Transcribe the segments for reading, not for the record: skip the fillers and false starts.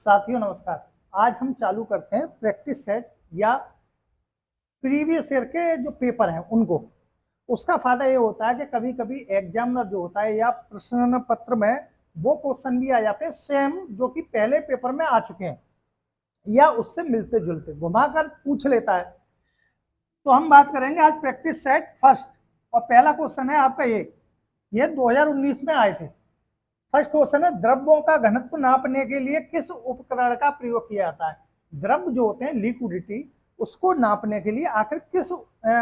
साथियों नमस्कार। आज हम चालू करते हैं प्रैक्टिस सेट या प्रीवियस ईयर के जो पेपर हैं उनको। उसका फायदा ये होता है कि कभी कभी एग्जामिनर जो होता है या प्रश्न पत्र में वो क्वेश्चन भी आ जाते हैं सेम जो कि पहले पेपर में आ चुके हैं या उससे मिलते जुलते घुमाकर पूछ लेता है। तो हम बात करेंगे आज प्रैक्टिस सेट फर्स्ट और पहला क्वेश्चन है आपका ये 2019 में आए थे। फर्स्ट क्वेश्चन है द्रव्यों का घनत्व नापने के लिए किस उपकरण का प्रयोग किया जाता है। द्रव्य जो होते हैं लिक्विडिटी उसको नापने के लिए आखिर किस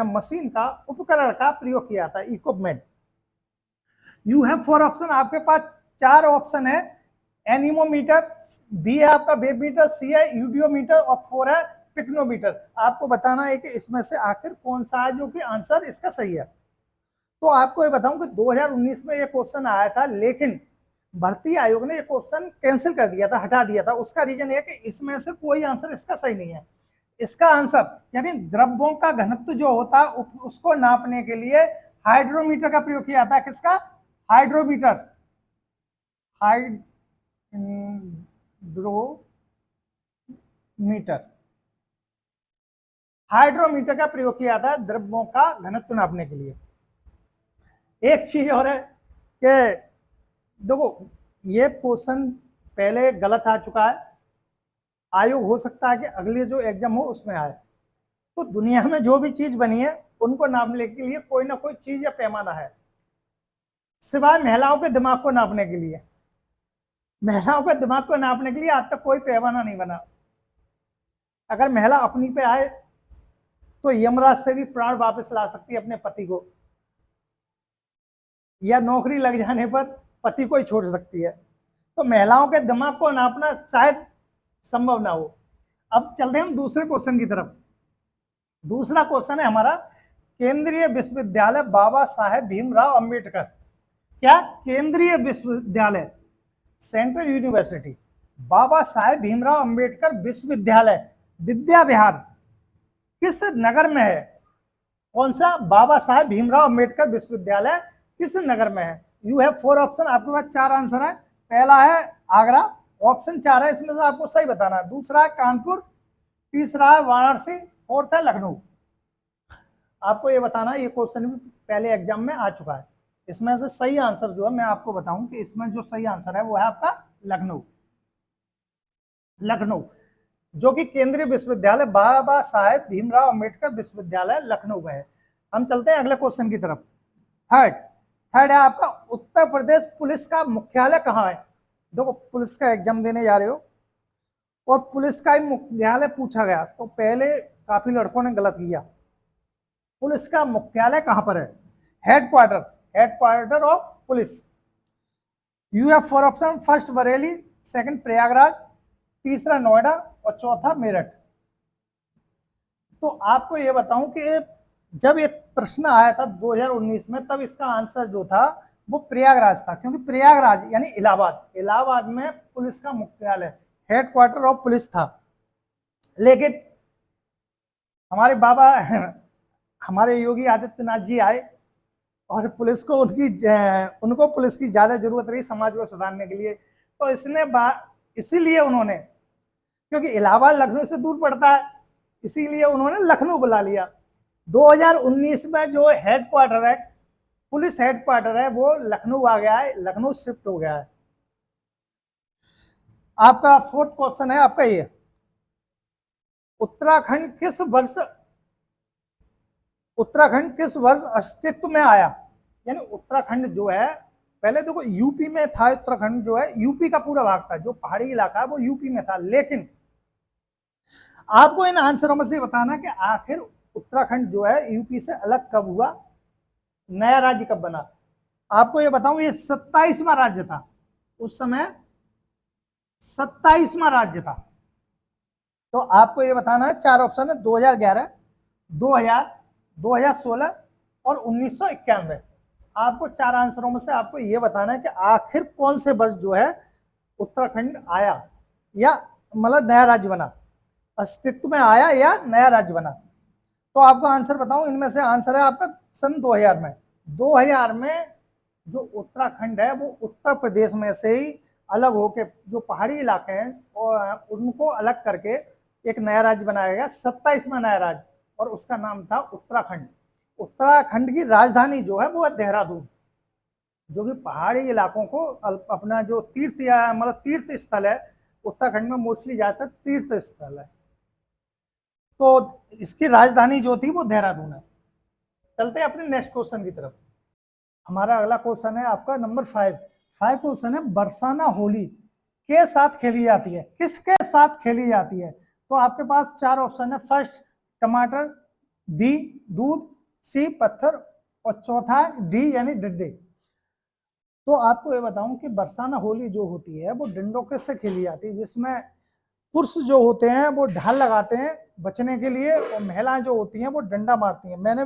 मशीन का उपकरण का प्रयोग किया जाता है, इक्विपमेंट। यू हैव 4 ऑप्शन, आपके पास 4 ऑप्शन है। एनीमोमीटर, बी है आपका वेवमीटर, सी है यूडियोमीटर और 4 है पिक्नोमीटर। आपको बताना है कि इसमें से आखिर कौन सा है जो कि आंसर इसका सही है। तो आपको ये बताऊं कि 2019 में ये क्वेश्चन आया था, लेकिन भर्ती आयोग ने ये क्वेश्चन कैंसिल कर दिया था, हटा दिया था। उसका रीजन ये कि इसमें से कोई आंसर इसका सही नहीं है। इसका आंसर यानी द्रव्यों का घनत्व जो होता है उसको नापने के लिए हाइड्रोमीटर का प्रयोग किया जाता है। किसका? हाइड्रोमीटर, हाइड्रोमीटर का प्रयोग किया जाता है द्रव्यों का घनत्व नापने के लिए। एक चीज और है कि देखो ये क्वेश्चन पहले गलत आ चुका है, आयोग हो सकता है कि अगले जो एग्जाम हो उसमें आए। तो दुनिया में जो भी चीज बनी है उनको नापने के लिए कोई ना कोई चीज या पैमाना है, सिवाय महिलाओं के दिमाग को नापने के लिए। महिलाओं के दिमाग को नापने के लिए आज तक कोई पैमाना नहीं बना। अगर महिला अपनी पे आए तो यमराज से भी प्राण वापस ला सकती है अपने पति को, या नौकरी लग जाने पर पति को ही छोड़ सकती है। तो महिलाओं के दिमाग को नापना शायद संभव ना हो। अब चलते हैं हम दूसरे क्वेश्चन की तरफ। दूसरा क्वेश्चन है हमारा केंद्रीय विश्वविद्यालय बाबा साहेब भीमराव अंबेडकर। क्या? केंद्रीय विश्वविद्यालय, सेंट्रल यूनिवर्सिटी बाबा साहेब भीमराव अंबेडकर विश्वविद्यालय विद्या विहार किस नगर में है? कौन सा? बाबा साहेब भीमराव अंबेडकर विश्वविद्यालय किस नगर में है? यू हैव 4 ऑप्शन, आपके पास 4 आंसर है। पहला है आगरा, ऑप्शन 4 है, इसमें से आपको सही बताना है। दूसरा है कानपुर, तीसरा है वाराणसी, फोर्थ है लखनऊ। आपको ये बताना है, ये क्वेश्चन भी पहले एग्जाम में आ चुका है। इसमें से सही आंसर जो है मैं आपको बताऊं कि इसमें जो सही आंसर है वो है आपका लखनऊ। लखनऊ जो कि केंद्रीय विश्वविद्यालय बाबा साहेब भीमराव अंबेडकर विश्वविद्यालय लखनऊ में है। हम चलते हैं अगले क्वेश्चन की तरफ। थर्ड है आपका उत्तर प्रदेश पुलिस का मुख्यालय कहाँ है? देखो पुलिस का एग्जाम देने जा रहे हो और पुलिस का ही मुख्यालय पूछा गया तो पहले काफी लड़कों ने गलत किया। पुलिस का मुख्यालय कहां पर है? Headquarter of police. You have 4 option, first Bareilly, second Prayagraj, तीसरा नोएडा और चौथा मेरठ। तो आपको यह बताऊं कि जब ये प्रश्न आया था 2019 में तब इसका आंसर जो था वो प्रयागराज था, क्योंकि प्रयागराज यानी इलाहाबाद में पुलिस का मुख्यालय, हेडक्वार्टर ऑफ पुलिस था। लेकिन हमारे बाबा हमारे योगी आदित्यनाथ जी आए और पुलिस को उनको पुलिस की ज्यादा जरूरत रही समाज को सुधारने के लिए। तो इसीलिए उन्होंने, क्योंकि इलाहाबाद लखनऊ से दूर पड़ता है, इसीलिए उन्होंने लखनऊ बुला लिया। 2019 में जो हेडक्वार्टर है, पुलिस हेडक्वार्टर है, वो लखनऊ आ गया है, लखनऊ शिफ्ट हो गया है। आपका 4th क्वेश्चन है आपका ये, उत्तराखंड किस वर्ष अस्तित्व में आया? यानी उत्तराखंड जो है, पहले देखो यूपी में था, उत्तराखंड जो है यूपी का पूरा भाग था, जो पहाड़ी इलाका है वो यूपी में था। लेकिन आपको इन आंसरों में से बताना कि आखिर उत्तराखंड जो है यूपी से अलग कब हुआ, नया राज्य कब बना। आपको ये बताऊं ये 27वां राज्य था, उस समय 27वां राज्य था। तो आपको ये बताना है, 4 ऑप्शन है, 2011, 2000, 2016 और 1991। आपको 4 आंसरों में से आपको ये बताना है कि आखिर कौन से वर्ष जो है उत्तराखंड आया या मतलब नया राज्य बना, अस्तित्व में आया या नया राज्य बना। तो आपको आंसर बताऊं, इनमें से आंसर है आपका सन 2000 में। 2000 में जो उत्तराखंड है वो उत्तर प्रदेश में से ही अलग होके जो पहाड़ी इलाके हैं और उनको अलग करके एक नया राज्य बनाया गया, 27वां नया राज्य, और उसका नाम था उत्तराखंड। उत्तराखंड की राजधानी जो है वो है देहरादून, जो कि पहाड़ी इलाकों को अपना जो तीर्थ या मतलब तीर्थ स्थल है, उत्तराखंड में मोस्टली ज्यादातर तीर्थ स्थल है, तो इसकी राजधानी जो थी वो देहरादून है। चलते हैं अपने नेक्स्ट क्वेश्चन की तरफ। हमारा अगला क्वेश्चन है आपका नंबर 5। क्वेश्चन है, बरसाना होली के साथ खेली जाती है, किसके साथ खेली जाती है? तो आपके पास 4 ऑप्शन है। फर्स्ट टमाटर, बी दूध, सी पत्थर, और चौथा डी यानी डंडे। तो आपको ये बताऊं कि बरसाना होली जो होती है वो डंडों के से खेली जाती है, जिसमें पुरुष जो होते हैं वो ढाल लगाते हैं बचने के लिए, और महिलाएं जो होती हैं वो डंडा मारती हैं। मैंने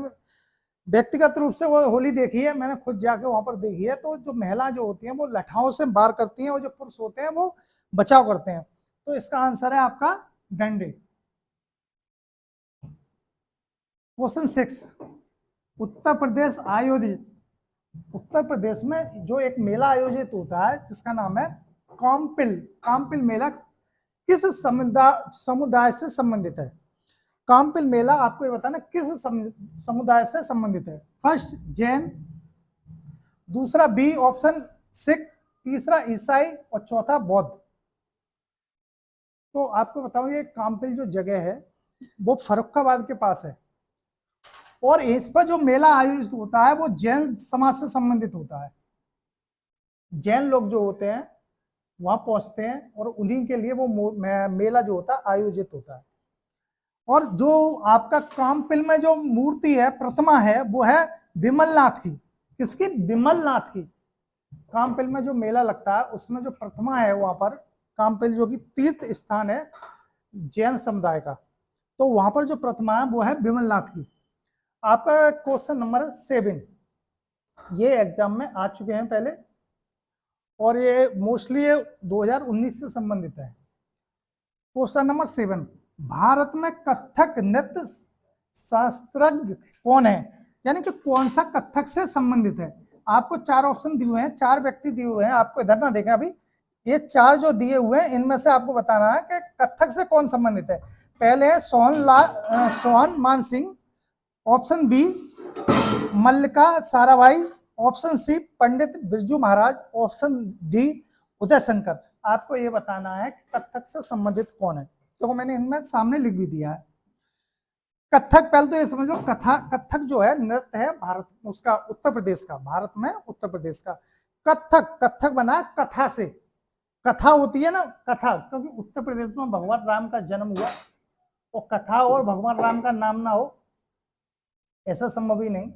व्यक्तिगत रूप से वो होली देखी है, मैंने खुद जाके वहां पर देखी है। तो जो महिला जो होती हैं वो लठाओं से वार करती हैं, और जो पुरुष होते हैं वो बचाव करते हैं। तो इसका आंसर है आपका डंडे। क्वेश्चन 6, उत्तर प्रदेश आयोजित, उत्तर प्रदेश में जो एक मेला आयोजित होता है जिसका नाम है काम्पिल। काम्पिल मेला किस समुदाय से संबंधित है? काम्पिल मेला आपको ये बताना किस समुदाय से संबंधित है। फर्स्ट जैन, दूसरा बी ऑप्शन सिख, तीसरा ईसाई, और चौथा बौद्ध। तो आपको बताऊं ये काम्पिल जो जगह है वो फर्रुखाबाद के पास है, और इस पर जो मेला आयोजित होता है वो जैन समाज से संबंधित होता है। जैन लोग जो होते हैं वहां पहुंचते हैं, और उन्हीं के लिए वो मेला जो होता है आयोजित होता है। और जो आपका काम्पिल में जो मूर्ति है, प्रतिमा है, वो है विमलनाथ की। किसकी? विमलनाथ की। काम्पिल में जो मेला लगता है उसमें जो प्रतिमा है वहां पर, काम्पिल जो कि तीर्थ स्थान है जैन समुदाय का, तो वहां पर जो प्रतिमा है वो है विमलनाथ की। आपका क्वेश्चन नंबर 7, ये एग्जाम में आ चुके हैं पहले, और ये मोस्टली 2019 से संबंधित है। क्वेश्चन नंबर 7, भारत में कथक नृत्य शास्त्रज्ञ कौन है? यानी कि कौन सा कथक से संबंधित है? आपको 4 ऑप्शन दिए हुए हैं, 4 व्यक्ति दिए हुए हैं, आपको इधर ना देखें अभी, ये 4 जो दिए हुए हैं इनमें से आपको बताना है कि कथक से कौन संबंधित है। पहले है सोहन मान सिंह, ऑप्शन बी मल्लिका Sarabhai, option C Pandit Birju Maharaj, option D Uday Shankar. आपको ये बताना है कि कथक से संबंधित कौन है। तो मैंने इनमें सामने लिख भी दिया है। कथक, पहले तो ये समझ लो, कथक जो है नृत्य है भारत उसका, उत्तर प्रदेश का, भारत में उत्तर प्रदेश का। कथक बना कथा से, कथा होती है ना, कथा, क्योंकि उत्तर प्रदेश में भगवान राम का जन्म हुआ, और कथा और भगवान राम का नाम ना हो ऐसा संभव ही नहीं।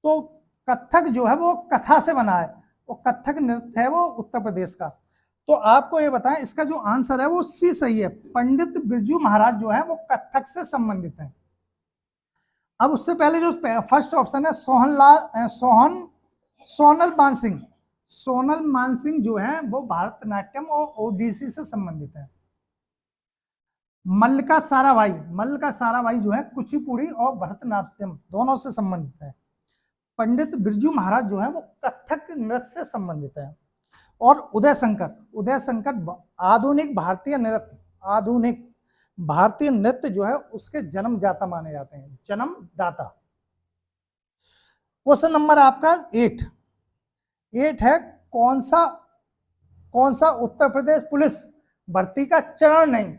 तो कथक जो है वो कथा से बना है, और कथक नृत्य है वो उत्तर प्रदेश का। तो आपको ये बताएं इसका जो आंसर है वो सी सही है। पंडित बिरजू महाराज जो है वो कथक से संबंधित है। अब उससे पहले जो फर्स्ट ऑप्शन है सोनल मानसिंह, सोनल मानसिंह जो है वो भारतनाट्यम और ओडिसी से संबंधित है। मल्लिका साराभाई जो है कुचिपुड़ी और भरतनाट्यम दोनों से संबंधित है। पंडित बिरजू महाराज जो है वो कथक नृत्य से संबंधित है। और उदय शंकर आधुनिक भारतीय नृत्य जो है उसके जन्मदाता माने जाते हैं, जन्मदाता। क्वेश्चन नंबर आपका 8 है, कौन सा उत्तर प्रदेश पुलिस भर्ती का चरण नहीं?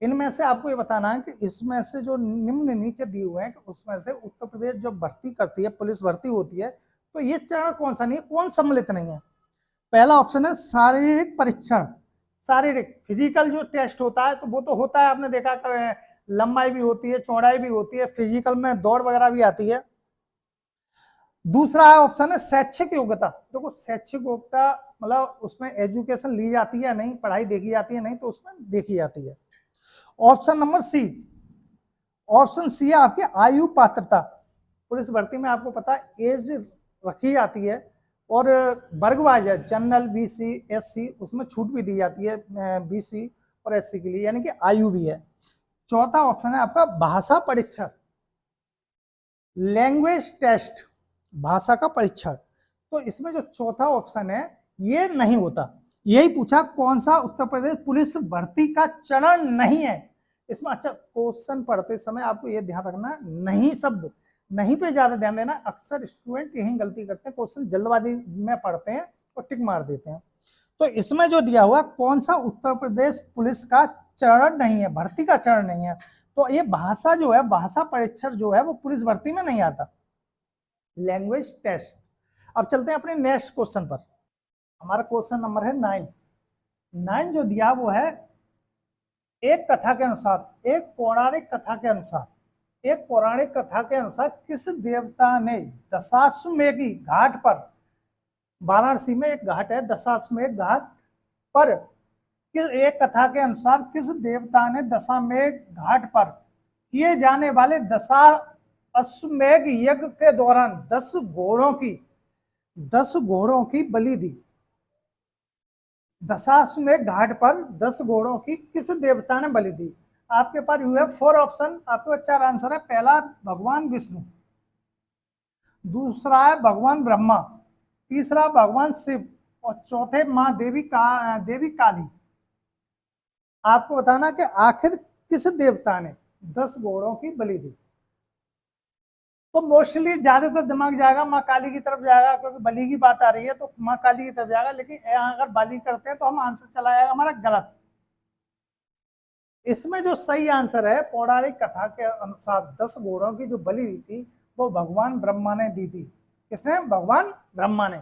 इनमें से आपको ये बताना है कि इसमें से जो निम्न नीचे दिए हुए हैं कि उसमें से उत्तर प्रदेश जो भर्ती करती है, पुलिस भर्ती होती है, तो ये चरण कौन सा नहीं है, कौन सम्मिलित नहीं है? पहला ऑप्शन है शारीरिक परीक्षण, शारीरिक फिजिकल जो टेस्ट होता है, तो वो तो होता है, आपने देखा लंबाई भी होती है, चौड़ाई भी होती है, फिजिकल में दौड़ वगैरह भी आती है। दूसरा ऑप्शन है शैक्षिक योग्यता। देखो शैक्षिक योग्यता मतलब उसमें एजुकेशन ली जाती है नहीं, पढ़ाई देखी जाती है नहीं, तो उसमें देखी जाती है। ऑप्शन नंबर सी है आपकी आयु पात्रता। पुलिस भर्ती में आपको पता है एज रखी जाती है, और वर्गवाइज है, जनरल, बीसी, एससी, उसमें छूट भी दी जाती है बीसी और एससी के लिए, यानी कि आयु भी है। चौथा ऑप्शन है आपका भाषा परीक्षण, लैंग्वेज टेस्ट, भाषा का परीक्षण। तो इसमें जो चौथा ऑप्शन है ये नहीं होता। यही पूछा कौन सा उत्तर प्रदेश पुलिस भर्ती का चरण नहीं है इसमें। अच्छा, क्वेश्चन पढ़ते समय आपको ये ध्यान रखना, नहीं शब्द नहीं पे ज्यादा ध्यान देना। अक्सर स्टूडेंट यही गलती करते हैं, क्वेश्चन जल्दबाजी में पढ़ते हैं और टिक मार देते हैं। तो इसमें जो दिया हुआ कौन सा उत्तर प्रदेश पुलिस का चरण नहीं है, भर्ती का चरण नहीं है, तो ये भाषा जो है, भाषा परीक्षण जो है वो पुलिस भर्ती में नहीं आता, लैंग्वेज टेस्ट। अब चलते हैं अपने नेक्स्ट क्वेश्चन पर। हमारा क्वेश्चन नंबर है 9 जो दिया वो है, एक कथा के अनुसार, एक पौराणिक कथा के अनुसार, एक पौराणिक कथा के अनुसार किस देवता ने दशाश्वमेध घाट पर, वाराणसी में एक घाट है दशाश्वमेध घाट पर, एक कथा के अनुसार किस देवता ने दशाश्वमेध घाट पर किए जाने वाले दशाश्वमेध यज्ञ के दौरान 10 घोड़ों की बलि दी। दशाश्वमेध घाट पर 10 घोड़ों की किस देवता ने बलि दी? आपके पास यू है 4 ऑप्शन, आपके पास 4 आंसर है। पहला भगवान विष्णु, दूसरा है भगवान ब्रह्मा, तीसरा भगवान शिव और चौथे मां देवी काली। आपको बताना कि आखिर किस देवता ने 10 घोड़ों की बलि दी। तो मोस्टली ज्यादातर दिमाग जाएगा माँ काली की तरफ जाएगा, क्योंकि बलि की बात आ रही है तो माँ काली की तरफ जाएगा। लेकिन अगर बलि करते हैं तो हम आंसर चला जाएगा हमारा गलत। इसमें जो सही आंसर है, पौराणिक कथा के अनुसार 10 घोड़ों की जो बलि दी थी वो भगवान ब्रह्मा ने दी थी। किसने? भगवान ब्रह्मा ने।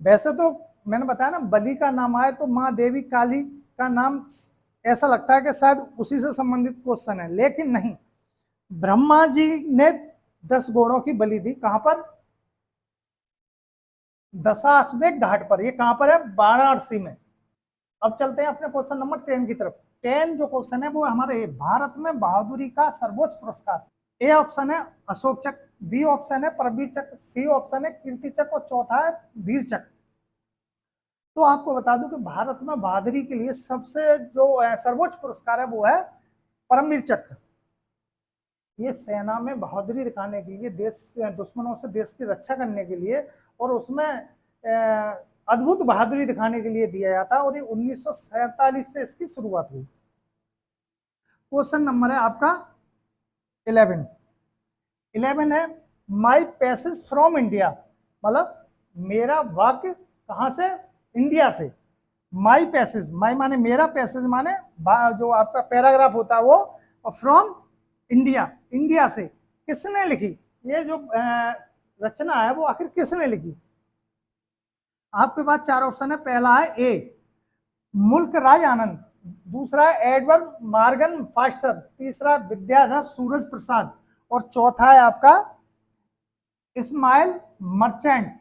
वैसे तो मैंने बताया ना, बलि का नाम आए तो माँ देवी काली का नाम ऐसा लगता है कि शायद उसी से संबंधित क्वेश्चन है, लेकिन नहीं। ब्रह्मा जी ने 10 घोड़ों की बलि दी। कहां पर? दशाश्वमेध घाट पर। ये कहां पर है? वाराणसी में। अब चलते हैं अपने क्वेश्चन नंबर 10 की तरफ। 10 जो क्वेश्चन है वो हमारे भारत में बहादुरी का सर्वोच्च पुरस्कार। ए ऑप्शन है अशोक चक्र, बी ऑप्शन है परमवीर चक्र, सी ऑप्शन है कीर्ति चक्र और चौथा है वीर चक्र। तो आपको बता दूं कि भारत में बहादुरी के लिए सबसे जो सर्वोच्च पुरस्कार है वो है परमवीर चक्र। ये सेना में बहादुरी दिखाने के लिए, देश दुश्मनों से देश की रक्षा करने के लिए और उसमें अद्भुत बहादुरी दिखाने के लिए दिया जाता है। और ये 1947 से इसकी शुरुआत हुई। क्वेश्चन नंबर है आपका 11 है माई पैसेज फ्रॉम इंडिया, मतलब मेरा वाक्य कहां से? इंडिया से। माई पैसेज, माई माने मेरा, पैसेज माने जो आपका पैराग्राफ होता है वो, और फ्रॉम इंडिया, इंडिया से किसने लिखी? ये जो रचना है वो आखिर किसने लिखी? आपके पास 4 ऑप्शन है। पहला है ए मुल्क राज आनंद, दूसरा है एडवर्ड मॉर्गन फास्टर, तीसरा विद्याधर सूरज प्रसाद और चौथा है आपका इस्माइल मर्चेंट।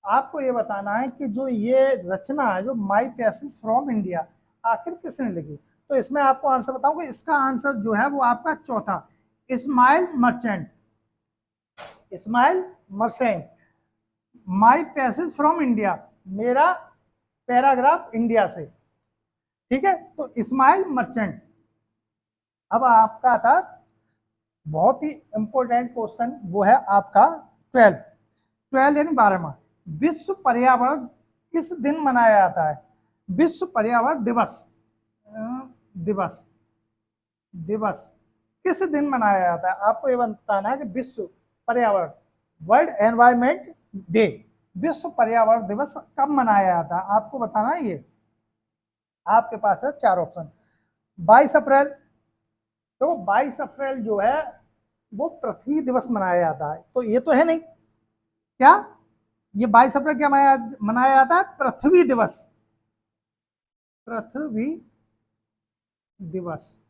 आपको ये बताना है कि जो ये रचना है, जो माई पैसेज फ्रॉम इंडिया, आखिर किसने लिखी? तो इसमें आपको आंसर बताऊंगा। इसका आंसर जो है वो आपका चौथा, Ismail Merchant. Ismail Merchant. My passage from India, मेरा पैराग्राफ इंडिया से। ठीक है, तो इस्माइल मर्चेंट। अब आपका था बहुत ही इंपॉर्टेंट क्वेश्चन, वो है आपका 12 यानी 12वां। विश्व पर्यावरण किस दिन मनाया जाता है? विश्व पर्यावरण दिवस किस दिन मनाया जाता है? आपको ये बताना है कि विश्व पर्यावरण, वर्ल्ड एनवायरमेंट डे, विश्व पर्यावरण दिवस कब मनाया जाता है? आपको बताना है ये। आपके पास है 4 ऑप्शन। 22 अप्रैल, तो 22 अप्रैल जो है वो पृथ्वी दिवस मनाया जाता है। तो ये तो है नहीं क्या? ये 22 अप्रैल क्या मनाया जाता है? पृथ्वी दिवस। पृथ्वी दिवस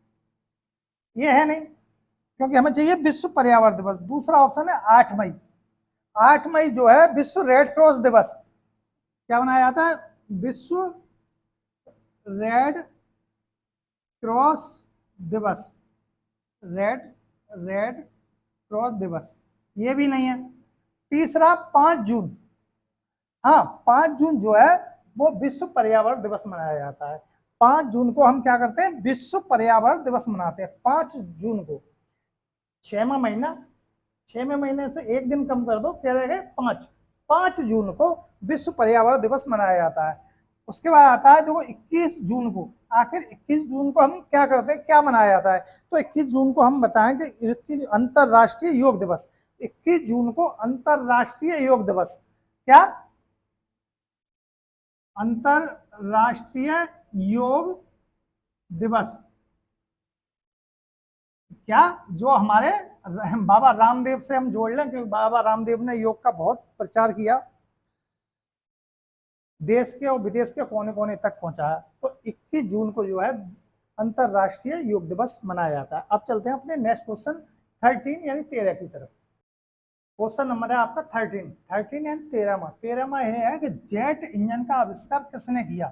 ये है नहीं, क्योंकि हमें चाहिए विश्व पर्यावरण दिवस। दूसरा ऑप्शन है 8 मई। 8 मई जो है विश्व रेड क्रॉस दिवस। क्या मनाया जाता है? विश्व रेड क्रॉस दिवस। रेड क्रॉस दिवस ये भी नहीं है। तीसरा 5 जून, हाँ 5 जून जो है वो विश्व पर्यावरण दिवस मनाया जाता है। 5 जून को हम क्या करते हैं? विश्व पर्यावरण दिवस मनाते हैं 5 जून को। 6वां महीना, 6वें महीने से एक दिन कम कर दो, क्या रह गए? 5 जून को विश्व पर्यावरण दिवस मनाया जाता है। उसके बाद आता है देखो 21 जून को। आखिर 21 जून को हम क्या करते हैं, क्या मनाया जाता है? तो 21 जून को हम बताएं कि 21 अंतरराष्ट्रीय योग दिवस। 21 जून को अंतरराष्ट्रीय योग दिवस, क्या? अंतरराष्ट्रीय योग दिवस। क्या जो हमारे बाबा रामदेव से हम जोड़ लें, क्योंकि बाबा रामदेव ने योग का बहुत प्रचार किया, देश के और विदेश के कोने कोने तक पहुंचाया। तो 21 जून को जो है अंतरराष्ट्रीय योग दिवस मनाया जाता है। अब चलते हैं अपने नेक्स्ट क्वेश्चन 13 यानी 13 की तरफ। क्वेश्चन नंबर है आपका 13 एंड 13वां यह है कि जेट इंजन का आविष्कार किसने किया?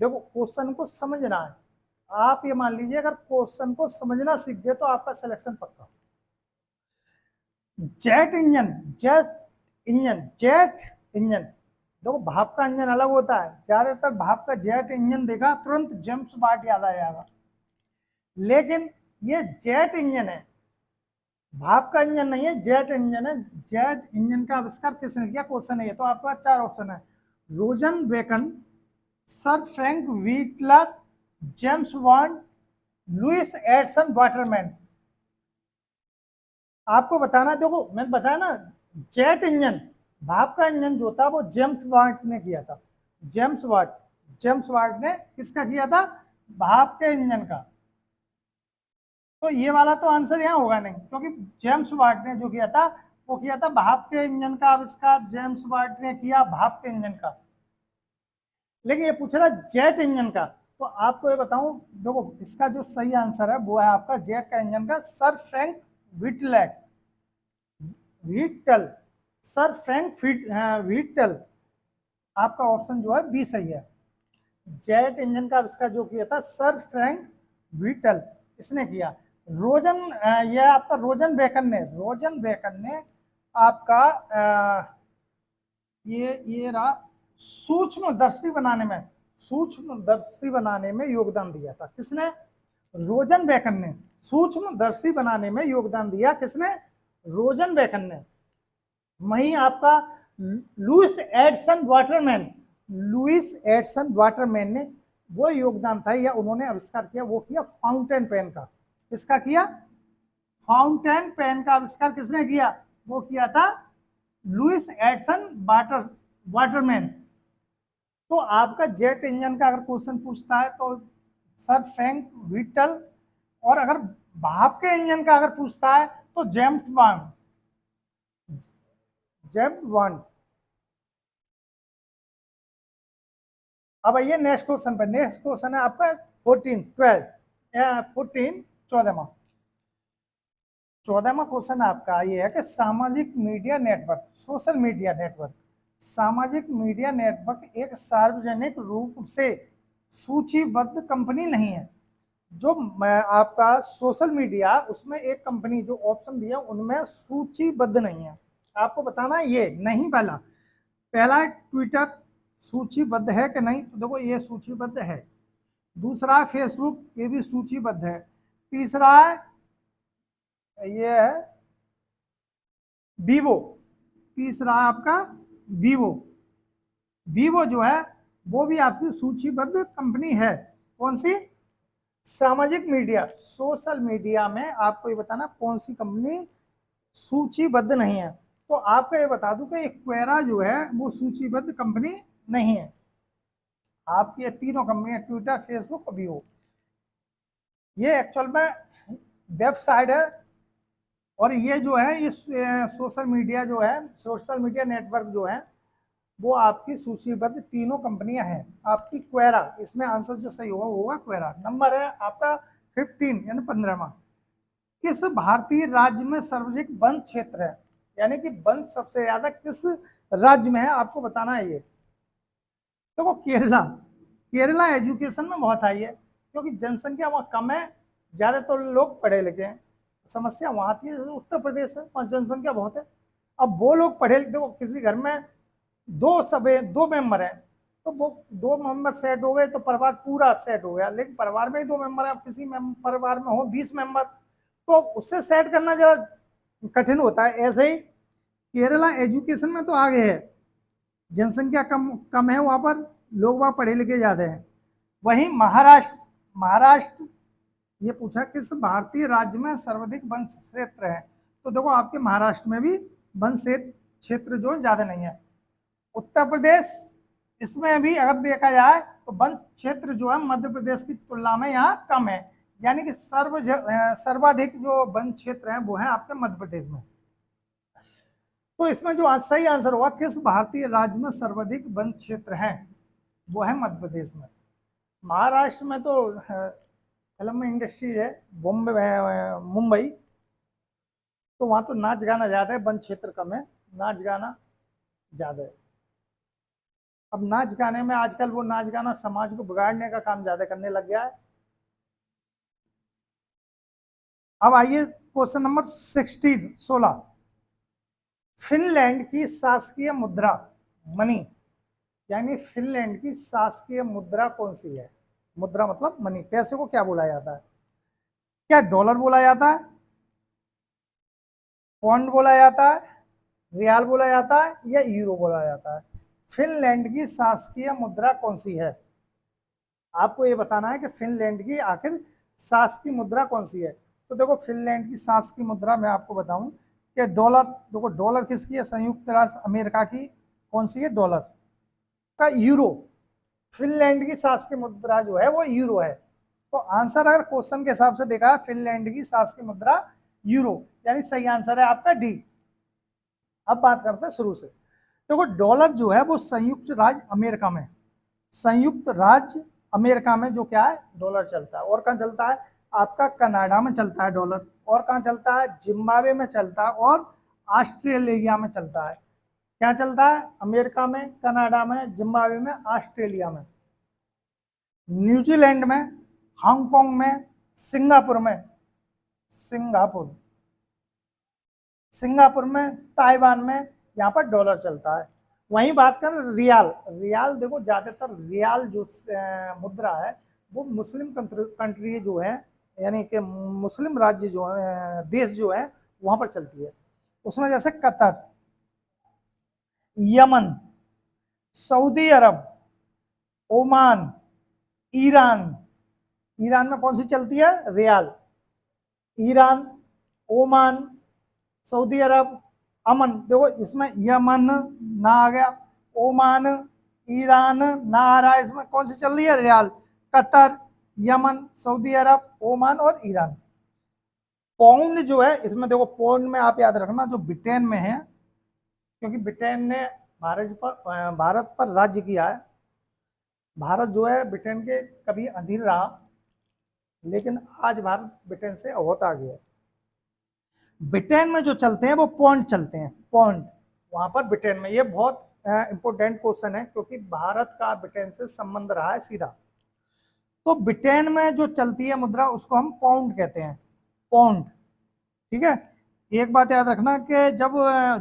देखो क्वेश्चन को समझना है। आप ये मान लीजिए अगर क्वेश्चन को समझना सीख गए तो आपका सिलेक्शन पक्का। जेट इंजन, जेट इंजन, देखो भाप का इंजन अलग होता है, ज्यादातर भाप का जेट इंजन देखा तुरंत जेम्स वाट याद आ जाएगा, लेकिन ये जेट इंजन है, भाप का इंजन नहीं है, जेट इंजन है। जेट इंजन का आविष्कार किसने किया? क्वेश्चन है ये। तो आपके पास 4 ऑप्शन है, Roger Bacon, sir Frank Whittle, James Watt, Lewis Edson Waterman. आपको बताना, देखो मैंने बताया ना, जेट इंजन, भाप का इंजन जो था वो जेम्स वाट ने किया था। जेम्स वाट ने किसका किया था? भाप के इंजन का। तो ये वाला तो आंसर यहाँ होगा नहीं, क्योंकि जेम्स वाट ने जो किया था वो किया था भाप के इंजन का आविष्कार, जेम्स वाट ने किया भाप के इंजन का। लेकिन ये पूछ रहा जेट इंजन का, तो आपको ये बताऊं, देखो इसका जो सही आंसर है वो है आपका जेट का इंजन का सर फ्रैंक व्हीटल, सर फ्रैंक व्हीटल। आपका ऑप्शन जो है बी सही है। जेट इंजन का आविष्कार जो किया था सर फ्रैंक व्हीटल, इसने किया। रोजन, यह आपका रोजन बेकन ने आपका ये रहा सूक्ष्मदर्शी बनाने में योगदान दिया था। किसने? रोजन बेकन ने सूक्ष्मदर्शी बनाने में योगदान दिया। किसने? रोजन बेकन ने। वहीं आपका लुइस एडिसन वाटरमैन ने वो योगदान था या उन्होंने आविष्कार किया, वो किया फाउंटेन पेन का। किसका किया? फाउंटेन पेन का आविष्कार किसने किया? वो किया था लुइस एडिसन वाटरमैन। तो आपका जेट इंजन का अगर क्वेश्चन पूछता है तो सर फ्रैंक व्हीटल, और अगर भाप के इंजन का अगर पूछता है तो जेम्स वाट। अब आइए नेक्स्ट क्वेश्चन पर। नेक्स्ट क्वेश्चन है आपका 14वां क्वेश्चन आपका ये है कि सामाजिक मीडिया नेटवर्क, सामाजिक मीडिया नेटवर्क एक सार्वजनिक रूप से सूचीबद्ध कंपनी नहीं है। जो आपका सोशल मीडिया, उसमें एक कंपनी जो ऑप्शन दिया उनमें सूचीबद्ध नहीं है। आपको बताना ये नहीं, पहला ट्विटर सूचीबद्ध है कि नहीं? तो देखो ये सूचीबद्ध है। दूसरा है फेसबुक, ये भी सूचीबद्ध है। तीसरा है ये है वीवो, तीसरा है आपका वीवो जो है वो भी आपकी सूचीबद्ध कंपनी है। कौन सी? सामाजिक मीडिया, सोशल मीडिया में आपको ये बताना कौन सी कंपनी सूचीबद्ध नहीं है। तो आपको ये बता दूं कि क्वेरा जो है वो सूचीबद्ध कंपनी नहीं है। आपकी ये तीनों कंपनियां, ट्विटर, फेसबुक और वीवो, ये एक्चुअल में वेबसाइट है, और ये जो है ये सोशल मीडिया नेटवर्क जो है वो आपकी सूचीबद्ध तीनों कंपनियां हैं। आपकी क्वेरा, इसमें आंसर जो सही होगा क्वेरा। नंबर है आपका 15 यानी 15वां। किस भारतीय राज्य में सर्वाधिक वन क्षेत्र है? यानी कि वन सबसे ज्यादा किस राज्य में है, आपको बताना है ये। देखो केरला एजुकेशन में बहुत हाई है, क्योंकि जनसंख्या वहाँ कम है, ज्यादातर लोग पढ़े लिखे हैं। समस्या वहाँ आती है, जैसे उत्तर प्रदेश है वहाँ जनसंख्या बहुत है। अब वो लोग पढ़े लिखे, देखो किसी घर में दो मेंबर हैं, तो वो 2 मेंबर सेट हो गए तो परिवार पूरा सेट हो गया। लेकिन परिवार में ही 2 मेंबर है, किसी परिवार में हो 20 मेंबर, तो उससे सेट करना जरा कठिन होता है। ऐसे ही केरला एजुकेशन में तो आगे है, जनसंख्या कम कम है वहां पर, लोग वहां पढ़े लिखे ज्यादा हैं। वहीं महाराष्ट्र, महाराष्ट्र ये पूछा किस भारतीय राज्य में सर्वाधिक वन क्षेत्र है, तो देखो आपके महाराष्ट्र में भी वन क्षेत्र जो ज्यादा नहीं है। उत्तर प्रदेश, इसमें भी अगर देखा जाए तो वन क्षेत्र जो है मध्य प्रदेश की तुलना में यहाँ कम है, यानी कि सर्वाधिक जो वन क्षेत्र है वो है आपके मध्य प्रदेश में। तो इसमें जो सही आंसर होगा किस भारतीय राज्य में सर्वाधिक वन क्षेत्र है, वो है मध्य प्रदेश में। महाराष्ट्र में तो फिल्म इंडस्ट्री है, मुंबई, तो वहां तो नाच गाना ज्यादा है, वन क्षेत्र कम है, नाच गाना ज्यादा है। अब नाच गाने में आजकल वो नाच गाना समाज को बिगाड़ने का काम ज्यादा करने लग गया है। अब आइए क्वेश्चन नंबर 16। फिनलैंड की शासकीय मुद्रा मनी, यानी फिनलैंड की शासकीय मुद्रा कौन सी है? मुद्रा मतलब मनी, पैसे को क्या बोला जाता है? क्या डॉलर बोला जाता है, पौंड बोला जाता है, रियाल बोला जाता है, या यूरो बोला जाता है? फिनलैंड की शासकीय मुद्रा कौन सी है? आपको ये बताना है कि फिनलैंड की आखिर शासकीय मुद्रा कौन सी है। तो देखो फिनलैंड की शासकीय मुद्रा मैं आपको बताऊं कि डॉलर, देखो डॉलर किसकी है? संयुक्त राष्ट्र अमेरिका की कौन सी है? डॉलर का। यूरो, फिनलैंड की शासकीय मुद्रा जो है वो यूरो है। तो आंसर अगर क्वेश्चन के हिसाब से देखा है, फिनलैंड की शासकीय मुद्रा यूरो, यानी सही आंसर है आपका डी। अब बात करते हैं शुरू से। देखो डॉलर जो है वो संयुक्त राज्य अमेरिका में, संयुक्त राज्य अमेरिका में जो क्या है डॉलर चलता है। और कहाँ चलता है? आपका कनाडा में चलता है डॉलर। और कहाँ चलता है? जिम्बाब्वे में चलता है और ऑस्ट्रेलिया में चलता है। क्या चलता है? अमेरिका में, कनाडा में, जिम्बाब्वे में, ऑस्ट्रेलिया में, न्यूजीलैंड में, हांगकांग में, सिंगापुर में, सिंगापुर सिंगापुर में, ताइवान में, यहाँ पर डॉलर चलता है। वहीं बात कर रियाल, रियाल देखो ज्यादातर रियाल जो मुद्रा है वो मुस्लिम कंट्री जो है, यानी कि मुस्लिम राज्य जो है, देश जो है वहां पर चलती है। उसमें जैसे कतर, यमन, सऊदी अरब, ओमान, ईरान। ईरान में कौन सी चलती है? रियाल। ईरान, ओमान, सऊदी अरब, अमन, देखो इसमें यमन ना आ गया, ओमान, ईरान ना आ रहा है, इसमें कौन सी चल रही है? रियाल। कतर, यमन, सऊदी अरब, ओमान और ईरान। पाउंड जो है इसमें देखो, पाउंड में आप याद रखना जो ब्रिटेन में है, क्योंकि ब्रिटेन ने भारत पर राज्य किया है। भारत जो है ब्रिटेन के कभी अधीन रहा, लेकिन आज भारत ब्रिटेन से बहुत आगे है। ब्रिटेन में जो चलते हैं वो पौंड चलते हैं, पौंड वहां पर ब्रिटेन में। ये बहुत इंपॉर्टेंट क्वेश्चन है, क्योंकि भारत का ब्रिटेन से संबंध रहा है सीधा। तो ब्रिटेन में जो चलती है मुद्रा उसको हम पाउंड कहते हैं, पाउंड। ठीक है। एक बात याद रखना कि जब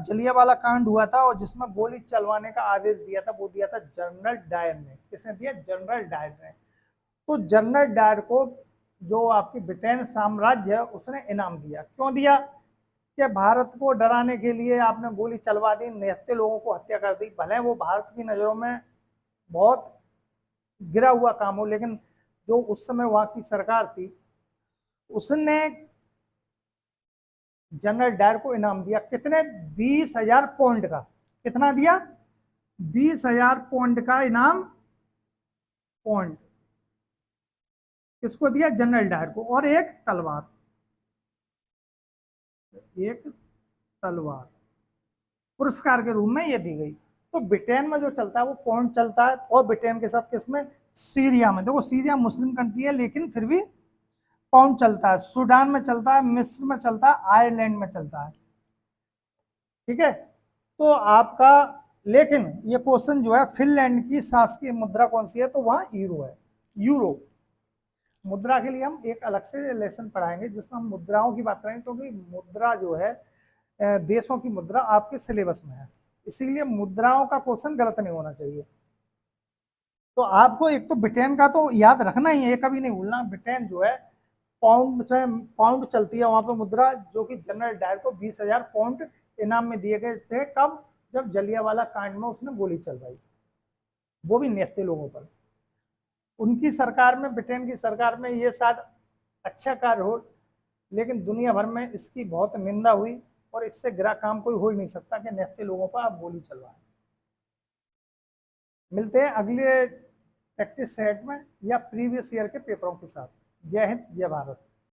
जलियांवाला कांड हुआ था और जिसमें गोली चलवाने का आदेश दिया था, वो दिया था जनरल डायर ने। किसने दिया? जनरल डायर ने। तो जनरल डायर को जो आपकी ब्रिटेन साम्राज्य है उसने इनाम दिया। क्यों दिया? कि भारत को डराने के लिए आपने गोली चलवा दी, निहत्थे लोगों को हत्या कर दी। भले वो भारत की नज़रों में बहुत गिरा हुआ काम हो, लेकिन जो उस समय वहां की सरकार थी उसने जनरल डायर को इनाम दिया। कितने? 20,000 पौंड का। कितना दिया? 20,000 पौंड का इनाम। पौंड किसको दिया? जनरल डायर को। और एक तलवार, एक तलवार पुरस्कार के रूप में ये दी गई। तो ब्रिटेन में जो चलता है वो पौंड चलता है। और ब्रिटेन के साथ किसमें? सीरिया में। देखो सीरिया मुस्लिम कंट्री है, लेकिन फिर भी पौंड चलता है। सूडान में चलता है, मिस्र में चलता है, आयरलैंड में चलता है। ठीक है। तो आपका, लेकिन ये क्वेश्चन जो है फिनलैंड की शासकीय मुद्रा कौन सी है, तो वहां यूरो है। यूरो मुद्रा के लिए हम एक अलग से लेसन पढ़ाएंगे जिसमें हम मुद्राओं की बात करेंगे, क्योंकि मुद्रा जो है देशों की मुद्रा आपके सिलेबस में है, इसीलिए मुद्राओं का क्वेश्चन गलत नहीं होना चाहिए। तो आपको एक तो ब्रिटेन का तो याद रखना ही है, कभी नहीं भूलना। ब्रिटेन जो है पाउंड पाउंड चलती है वहां पर मुद्रा, जो कि जनरल डायर को 20,000 पाउंड इनाम में दिए गए थे। कब? जब जलियांवाला कांड में उसने गोली चलवाई, वो भी निहत्थे लोगों पर। उनकी सरकार में, ब्रिटेन की सरकार में ये शायद अच्छा कार्य हो, लेकिन दुनिया भर में इसकी बहुत निंदा हुई और इससे गिरा काम कोई हो ही नहीं सकता कि निहत्थे लोगों पर आप गोली चलवाएं। मिलते हैं अगले प्रैक्टिस सेट में या प्रीवियस ईयर के पेपरों के साथ। जय हिंद, जय भारत।